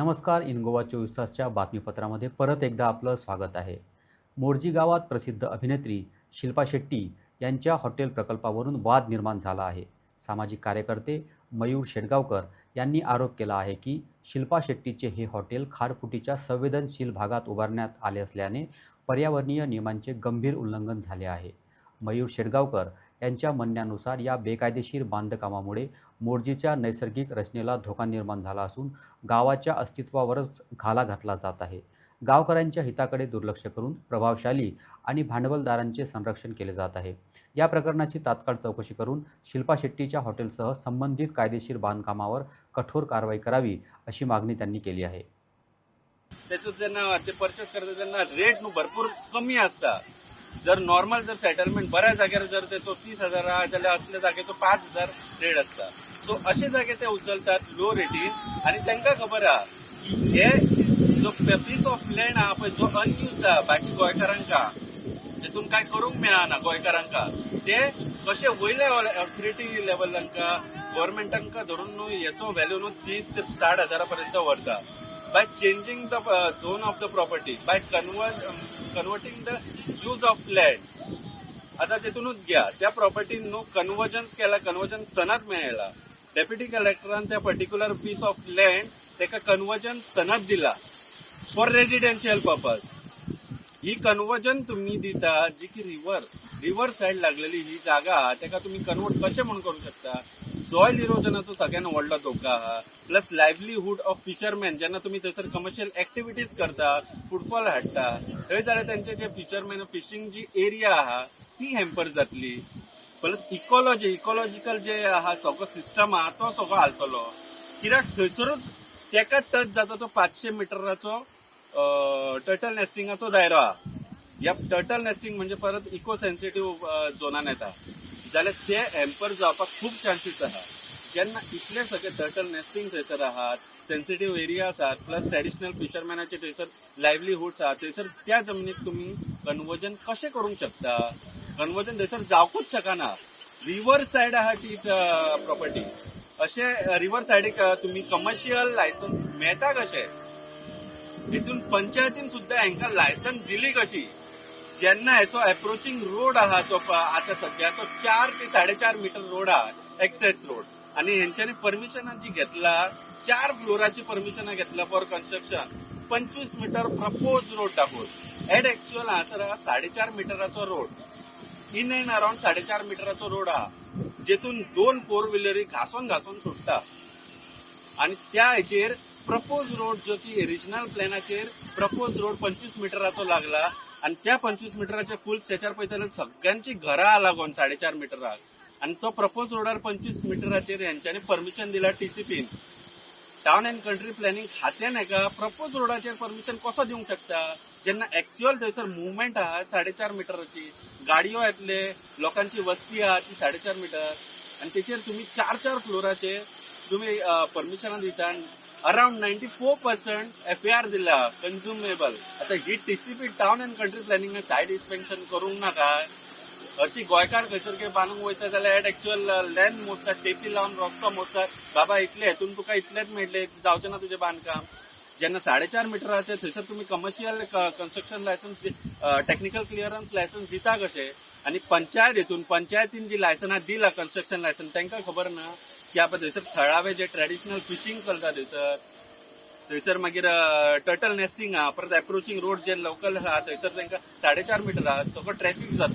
नमस्कार. इन गोवा 24 तासच्या बातमीपत्रामध्ये परत एकदा आपलं स्वागत आहे. मोर्जी गावात प्रसिद्ध अभिनेत्री शिल्पा शेट्टी यांच्या हॉटेल प्रकल्पावरून वाद निर्माण झाला आहे. सामाजिक कार्यकर्ते मयूर शेडगावकर यांनी आरोप केला आहे की शिल्पा शेट्टीचे हे हॉटेल खारफुटीच्या संवेदनशील भागात उभारण्यात आले असल्याने पर्यावरणीय नियमांचे गंभीर उल्लंघन झाले आहे. मयूर शेडगावकर यांच्या म्हणण्यानुसार या बेकायदेशीर बांधकामामुळे मोर्जीच्या नैसर्गिक रचनेला धोका निर्माण झाला असून गावाच्या अस्तित्वावरच घाला घातला जात आहे. गावकऱ्यांच्या हिताकडे दुर्लक्ष करून प्रभावशाली आणि भांडवलदारांचे संरक्षण केले जात आहे. या प्रकरणाची तात्काळ चौकशी करून शिल्पा शेट्टीच्या हॉटेलसह संबंधित कायदेशीर बांधकामावर कठोर कारवाई करावी अशी मागणी त्यांनी केली आहे. त्याचं त्यांना ते परचेस करता त्यांना रेट भरपूर कमी असता. जर नॉर्मल जर सेटलमेंट बऱ्या जाग्यार जर त्याचो 30,000 जाल्यार असल्या जागेचो 5,000 रेट असता. सो अशे जागे ते उचलतात लो रेटीन आणि तांकां खबर आहा की हे जो पीस ऑफ लँड आहा पळय जो अनयुज्ड आहा बाकी गोंयकारांका तेतून काय करूंक मेळना गोंयकारांका ते कशे वयल्या ऑथॉरिटी लेवलांका गव्हर्नमेंटांका धरून न्हू हेचो व्हॅल्यू न्हू 30 ते 60,000 पर्यंत व्हरता. By changing the zone of the property, by converting the use of land. आता तेतूनच घ्या त्या प्रॉपर्टीन न्हू कन्वर्जन्स केला, कन्वर्जन सनद मेळयला. डेप्युटी कलेक्टरान त्या पर्टिक्युलर पीस ऑफ लँड तेका कन्वर्जन सनद दिला for residential purpose. He conversion तुम्ही दिता जी की रिव्हर साइड लागलेली ही जागा तेका तुम्ही कन्वर्ट कशे म्हणून करू शकता. सॉयल इरोजनाचो सगळ्यात व्हडलो धोका आहा. प्लस लायव्हलीहूड ऑफ फिशरमॅन जेन्ना तुम्ही थंयसर कमर्शियल एक्टिव्हिटीज करता, फुटफॉल हाडटा थंय जाल्यार त्यांचे जे फिशरमॅन फिशिंग जी एरिया आहा ती हॅम्पर जातली. परत इकॉलॉजिकल जे आहा सगळो सिस्टम आहा तो सगळो हालतलो. कित्याक थंयसरूच तेका टच जाता तो 500 मिटराचो टर्टल नेस्टिंगाचो दायरो आहा. ह्या टर्टल नेस्टिंग म्हणजे परत इको सेन्सिटिव्ह झोनान येता जाल्यार ते हॅम्पर जावपाक खूप चान्सीस आहा. जेन्ना इतले सगळे टर्टल नेस्टिंग थंयसर आहात, सेन्सिटिव्ह एरियाज आहात, प्लस ट्रॅडिशनल फिशरमॅनाचे थंयसर लायव्हलीहूड्स आहात, थंयसर त्या जमनीत तुम्ही कन्वर्जन कशें करूंक शकता. कन्वर्जन थंयसर जावपूच शकना. रिव्हर साइड आहा ती प्रॉपर्टी. अशे रिव्हर सायडीक तुम्ही कमर्शियल लायसन्स मेळता कशें. तितून पंचायतीन सुद्धा हांकां लायसन्स दिली कशी. जेन्ना हेचो अप्रोचिंग रोड आहा तो आता सध्या तो 4 ते 4.5 मीटर रोड आहा एक्सेस रोड. आणि हेंच्यांनी परमिशनां जी घेतला 4 फ्लोराची परमिशनां घेतला for construction. 25 metre propose road दाखोवन एट एक्च्युअल हांगासर 4.5 मीटराचो रोड. इन एंड अराउंड 4.5 मीटराचो रोड आहा जेतून 2 4 व्हिलरी घासून सुटता. आणि त्या हेचेर प्रपोज रोड जो की रिजनल प्लॅनाचेर प्रपोज रोड 25 मीटराचो लागला. आणि त्या 25 मीटराचे फुल स्ट्रेचार पळयताना सगळ्यांची घरां लागून 4.5 मीटराक. आणि तो प्रपोज रोडार 25 मीटराचेर यांच्यानी परमिशन दिला टीसीपीन. टाउन अँड कंट्री प्लॅनिंग खात्यान हेका प्रपोज रोडाचेर परमिशन कसो दिवंक शकता जेन्ना एक्च्युअल थंयसर मुवमेंट आहा 4.5 मीटराची. गाडयो येतले, लोकांची वस्ती आहा ती 4.5 मीटर. आणि तेचेर तुम्ही 4 फ्लोराचेर तुम्ही परमिशनां दिता. अराउंड 94% FAR दिला कन्झ्युमेबल. आता ही TCP town and country planning side inspection करूंक नाका. हरशी गोंयकार खंयसर कितें बांदूंक वयता जाल्यार एट एक्च्युअल लँड मोजतात, टेपी लावन रस्तो मोजतात. बाबा इतले हेतून तुका इतलेच मेळटले, जावचें ना तुजें बांदकाम. जेन्ना 4.5 मीटराचे थंयसर तुम्ही commercial construction licence technical clearance licence दिता कशें. आणि पंचायतीन जी लायसनां दिला कन्स्ट्रक्शन लायसन्स तांकां खबर ना की आपण थंयसर थळावे जे ट्रॅडिशनल फिशिंग करता थंयसर मागीर टर्टल नेस्टिंग आहा, परत अप्रोचिंग रोड जे लोकल आहा थंयसर तांकां 4.5 मीटर आहा सगळो ट्रॅफिक जातलो.